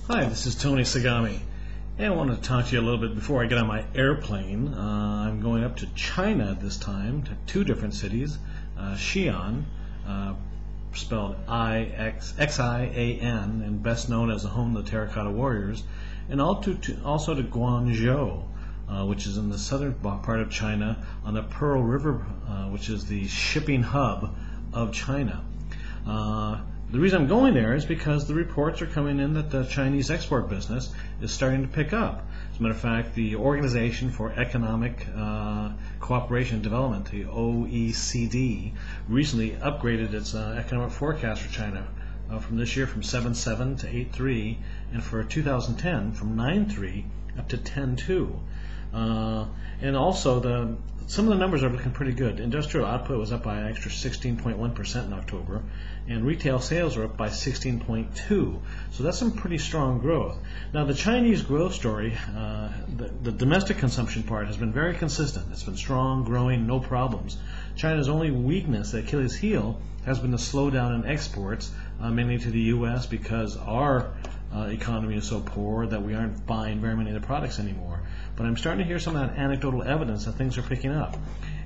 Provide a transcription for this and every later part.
Hi, this is Tony Sagami, and I wanted to talk to you a little bit before I get on my airplane. I'm going up to China this time, to two different cities, Xian, spelled Xian, and best known as the home of the Terracotta Warriors, and also to Guangzhou, which is in the southern part of China on the Pearl River, which is the shipping hub of China. The reason I'm going there is because the reports are coming in that the Chinese export business is starting to pick up. As a matter of fact, the Organization for Economic Cooperation and Development, the OECD, recently upgraded its economic forecast for China from this year from 7.7 to 8.3, and for 2010 from 9.3 up to 10.2. And also some of the numbers are looking pretty good. Industrial output was up by an extra 16.1% in October, and retail sales are up by 16.2%. So that's some pretty strong growth. Now the Chinese growth story, the domestic consumption part has been very consistent. It's been strong, growing, no problems. China's only weakness, the Achilles heel, has been the slowdown in exports, mainly to the U.S. because our economy is so poor that we aren't buying very many of the products anymore. But I'm starting to hear some of that anecdotal evidence that things are picking up.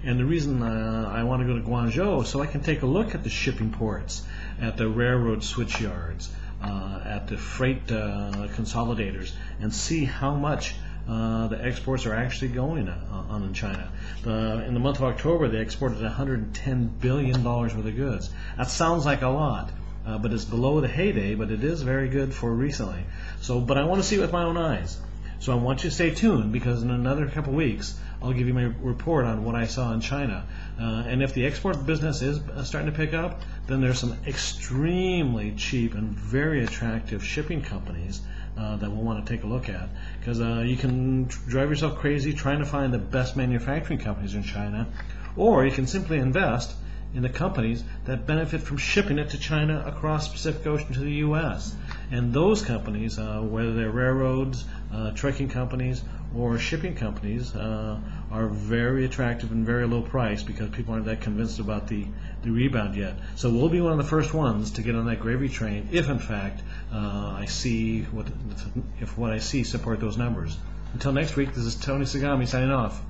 And the reason I want to go to Guangzhou is so I can take a look at the shipping ports, at the railroad switch yards, at the freight consolidators, and see how much the exports are actually going on in China. In the month of October, they exported $110 billion worth of goods. That sounds like a lot. But it's below the heyday, but it is very good for recently. But I want to see it with my own eyes. So I want you to stay tuned, because in another couple weeks I'll give you my report on what I saw in China. And if the export business is starting to pick up, then there's some extremely cheap and very attractive shipping companies that we'll want to take a look at. Because you can drive yourself crazy trying to find the best manufacturing companies in China, or you can simply invest in the companies that benefit from shipping it to China across the Pacific Ocean to the U.S. And those companies, whether they're railroads, trucking companies, or shipping companies, are very attractive and very low price because people aren't that convinced about the rebound yet. So we'll be one of the first ones to get on that gravy train if, in fact, if what I see support those numbers. Until next week, this is Tony Sagami signing off.